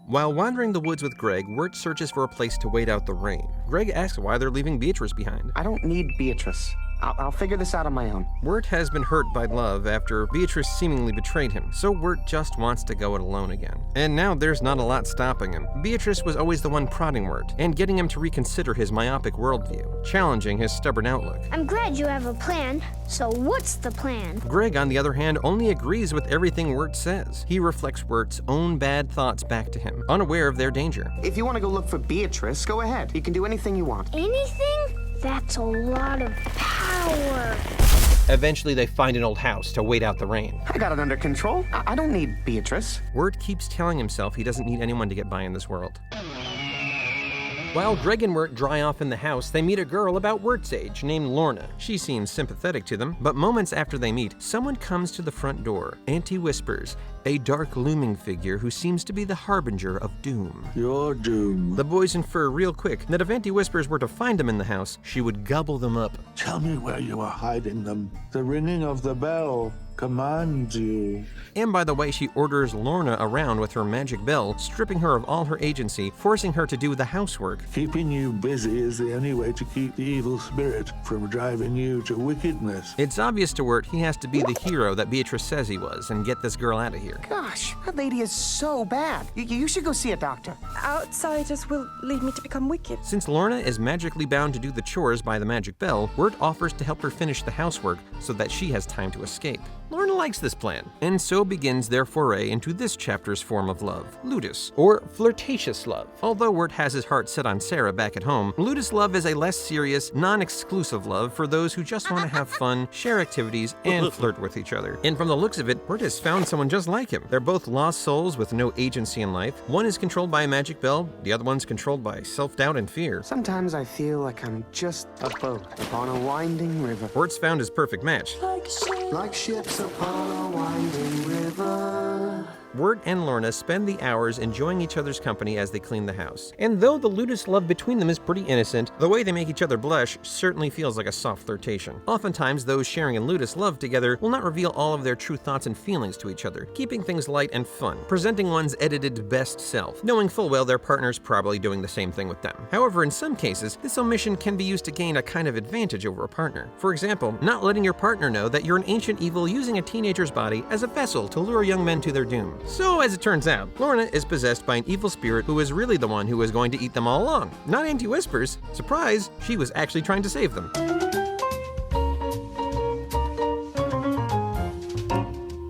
While wandering the woods with Greg, Wirt searches for a place to wait out the rain. Greg asks why they're leaving Beatrice behind. I don't need Beatrice. I'll figure this out on my own. Wirt has been hurt by love after Beatrice seemingly betrayed him, so Wirt just wants to go it alone again. And now there's not a lot stopping him. Beatrice was always the one prodding Wirt, and getting him to reconsider his myopic worldview, challenging his stubborn outlook. I'm glad you have a plan, so what's the plan? Greg, on the other hand, only agrees with everything Wirt says. He reflects Wirt's own bad thoughts back to him, unaware of their danger. If you want to go look for Beatrice, go ahead. You can do anything you want. Anything? That's a lot of power. Eventually, they find an old house to wait out the rain. I got it under control. I don't need Beatrice. Wirt keeps telling himself he doesn't need anyone to get by in this world. While Greg and Wirt dry off in the house, they meet a girl about Wirt's age named Lorna. She seems sympathetic to them, but moments after they meet, someone comes to the front door. Auntie whispers, a dark looming figure who seems to be the harbinger of doom. Your doom. The boys infer real quick that if Auntie Whispers were to find them in the house, she would gobble them up. Tell me where you are hiding them. The ringing of the bell commands you. And by the way, she orders Lorna around with her magic bell, stripping her of all her agency, forcing her to do the housework. Keeping you busy is the only way to keep the evil spirit from driving you to wickedness. It's obvious to Wirt he has to be the hero that Beatrice says he was and get this girl out of here. Gosh, that lady is so bad. You should go see a doctor. Outsiders will lead me to become wicked. Since Lorna is magically bound to do the chores by the magic bell, Wirt offers to help her finish the housework so that she has time to escape. Lorna likes this plan, and so begins their foray into this chapter's form of love, Ludus, or flirtatious love. Although Wirt has his heart set on Sarah back at home, Ludus love is a less serious, non-exclusive love for those who just want to have fun, share activities, and flirt with each other. And from the looks of it, Wirt has found someone just like him. They're both lost souls with no agency in life. One is controlled by a magic bell, the other one's controlled by self-doubt and fear. Sometimes I feel like I'm just a boat upon a winding river. Wirt's found his perfect match. Like ships upon a winding river. Wirt and Lorna spend the hours enjoying each other's company as they clean the house. And though the Ludus love between them is pretty innocent, the way they make each other blush certainly feels like a soft flirtation. Oftentimes, those sharing in Ludus love together will not reveal all of their true thoughts and feelings to each other, keeping things light and fun, presenting one's edited best self, knowing full well their partner's probably doing the same thing with them. However, in some cases, this omission can be used to gain a kind of advantage over a partner. For example, not letting your partner know that you're an ancient evil using a teenager's body as a vessel to lure young men to their doom. So, as it turns out, Lorna is possessed by an evil spirit who is really the one who is going to eat them all along. Not Auntie Whispers. Surprise, she was actually trying to save them.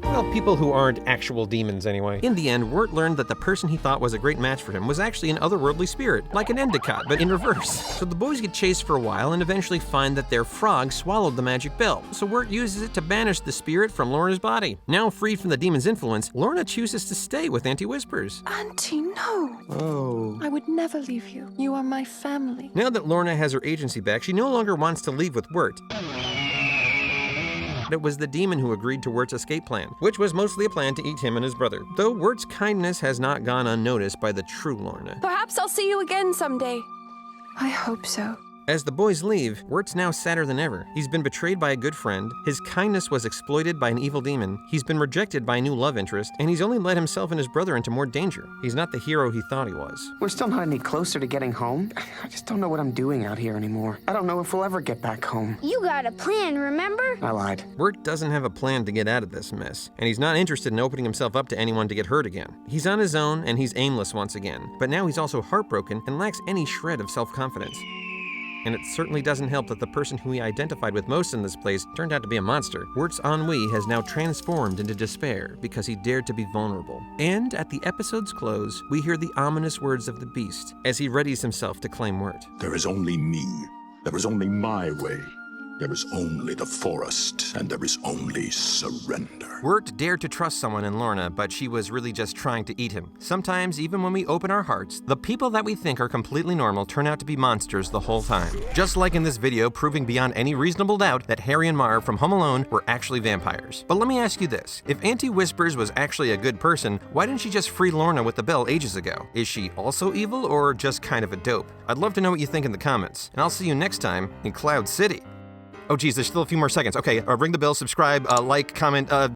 Well, people who aren't actual demons anyway. In the end, Wirt learned that the person he thought was a great match for him was actually an otherworldly spirit, like an Endicott, but in reverse. So the boys get chased for a while and eventually find that their frog swallowed the magic bell, so Wirt uses it to banish the spirit from Lorna's body. Now freed from the demon's influence, Lorna chooses to stay with Auntie Whispers. Auntie, no. Oh. I would never leave you. You are my family. Now that Lorna has her agency back, she no longer wants to leave with Wirt. It was the demon who agreed to Wirt's escape plan, which was mostly a plan to eat him and his brother. Though Wirt's kindness has not gone unnoticed by the true Lorna. Perhaps I'll see you again someday. I hope so. As the boys leave, Wirt's now sadder than ever. He's been betrayed by a good friend, his kindness was exploited by an evil demon, he's been rejected by a new love interest, and he's only led himself and his brother into more danger. He's not the hero he thought he was. We're still not any closer to getting home. I just don't know what I'm doing out here anymore. I don't know if we'll ever get back home. You got a plan, remember? I lied. Wirt doesn't have a plan to get out of this mess, and he's not interested in opening himself up to anyone to get hurt again. He's on his own, and he's aimless once again, but now he's also heartbroken and lacks any shred of self-confidence. And it certainly doesn't help that the person who he identified with most in this place turned out to be a monster. Wirt's ennui has now transformed into despair because he dared to be vulnerable. And at the episode's close, we hear the ominous words of the beast as he readies himself to claim Wirt. There is only me. There is only my way. There is only the forest, and there is only surrender. Wirt dared to trust someone in Lorna, but she was really just trying to eat him. Sometimes, even when we open our hearts, the people that we think are completely normal turn out to be monsters the whole time. Just like in this video, proving beyond any reasonable doubt that Harry and Marv from Home Alone were actually vampires. But let me ask you this, if Auntie Whispers was actually a good person, why didn't she just free Lorna with the bell ages ago? Is she also evil, or just kind of a dope? I'd love to know what you think in the comments, and I'll see you next time in Cloud City. Oh geez, there's still a few more seconds. Okay, ring the bell, subscribe, like, comment,